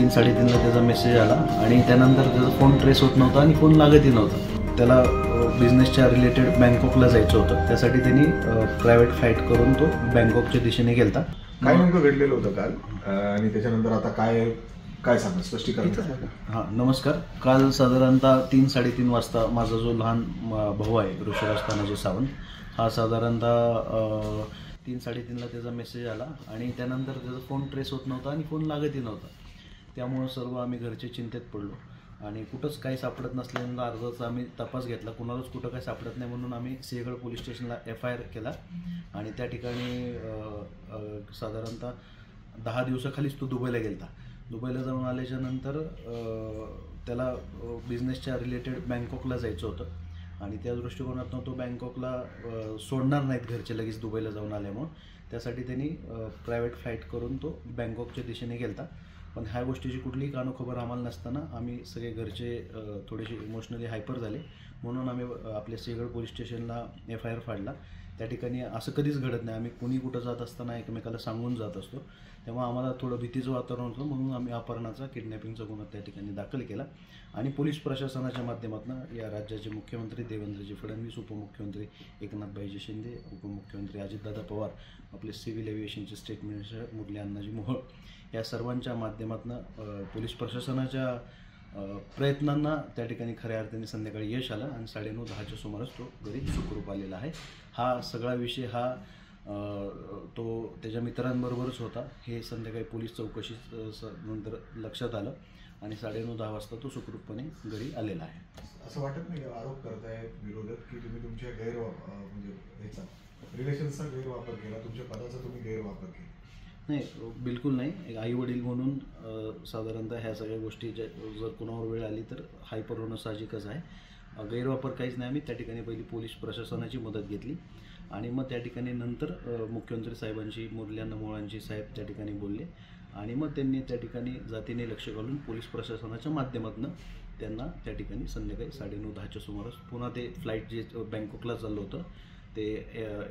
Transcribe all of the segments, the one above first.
3-3:30ला त्याचा मेसेज आला आणि त्यानंतर त्याचा फोन ट्रेस होत नव्हता आणि फोन लागतही नव्हता। त्याला बिझनेसच्या रिलेटेड बँकॉकला जायचं होतं, त्यासाठी त्यांनी प्रायव्हेट फ्लाईट करून तो बँकॉकच्या दिशेने गेलता। काय नेमकं घडलेलं होतं काल आणि त्याच्यानंतर आता काय सांगा स्पष्टीकरण? हां, नमस्कार। काल साधारणतः 3-3:30 वाजता माझा जो लहान भाऊ आहे ऋषराज तानाजी सावंत, हा साधारणतः 3-3:30ला त्याचा मेसेज आला आणि त्यानंतर त्याचा फोन ट्रेस होत नव्हता आणि फोन लागतही नव्हता। त्यामुळं सर्व आम्ही घरचे चिंतेत पडलो आणि कुठंच काही सापडत नसल्यानं अर्जाचा आम्ही तपास घेतला। कुणालाच कुठं काही सापडत नाही म्हणून आम्ही सिंहगड पोलीस स्टेशनला FIR केला आणि त्या ठिकाणी साधारणतः 10 दिवसाखालीच तो दुबईला गेला। दुबईला जाऊन आल्याच्या नंतर त्याला बिझनेसच्या रिलेटेड बँकॉकला जायचं होतं आणि त्या दृष्टिकोनातून तो बँकॉकला सोडणार नाहीत घरचे लगेच दुबईला जाऊन आल्यामुळं, त्यासाठी त्यांनी प्रायव्हेट फ्लाईट करून तो बँकॉकच्या दिशेने गेला। पण ह्या गोष्टीची कुठलीही कानोखबर आम्हाला नसताना आम्ही सगळे घरचे थोडेसे इमोशनली हायपर झाले म्हणून आम्ही आपल्या सिंहगड पोलीस स्टेशनला FIR फाडला। त्या ठिकाणी असं कधीच घडत नाही, आम्ही कुणी कुठं जात असताना एकमेकाला सांगून जात असतो, तेव्हा आम्हाला थोडं भीतीचं वातावरण होतं म्हणून आम्ही अपहरणाचा किडनॅपिंगचा गुन्हा त्या ठिकाणी दाखल केला आणि पोलीस प्रशासनाच्या माध्यमातून या राज्याचे मुख्यमंत्री देवेंद्रजी फडणवीस, उपमुख्यमंत्री एकनाथभाईजी शिंदे, उपमुख्यमंत्री अजितदादा पवार, आपले civil एव्हिएशनचे state minister Murli Annaji Mohol या सर्वांच्या माध्यमातून पोलीस प्रशासनाच्या प्रयत्नांना त्या ठिकाणी खऱ्या अर्थाने संध्याकाळी यश आलं आणि 9:30-10च्या सुमारास तो घरी सुखरूप आलेला आहे। हा सगळा विषय तो त्याच्या मित्रांबरोबरच होता, हे संध्याकाळी पोलीस चौकशी नंतर लक्षात आलं आणि 9:30-10 वाजता तो सुखरूपपणे घरी आलेला आहे। असं वाटत नाही आरोप करताय विरोधक की तुम्ही तुमच्या म्हणजे ह्याचा रिलेशनचा गैरवापर केला, तुमच्या पदाचा तुम्ही गैरवापर केला? नाही, बिलकुल नाही। एक आई वडील म्हणून साधारणतः ह्या सगळ्या गोष्टी जर कुणावर वेळ आली तर हायपर होणं साहजिकच आहे। गैरवापर काहीच नाही। आम्ही त्या ठिकाणी पहिली पोलीस प्रशासनाची मदत घेतली आणि मग त्या ठिकाणी नंतर मुख्यमंत्री साहेबांची, मुरली अण्णा मोहोळांची साहेब त्या ठिकाणी बोलले आणि मग त्यांनी त्या ठिकाणी जातीने लक्ष घालून पोलीस प्रशासनाच्या माध्यमातून त्यांना त्या ठिकाणी संध्याकाळी 9:30-10च्या सुमारास पुन्हा ते फ्लाईट जे बँकॉकला चाललं होतं ते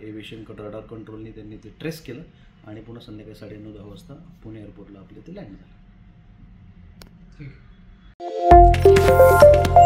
एव्हिएशन रडार कंट्रोलनी त्यांनी ते ट्रेस केलं आणि पुन्हा संध्याकाळी 9:30-10 वाजता पुणे एअरपोर्टला आपले ते लँड झालं। ठीक आहे।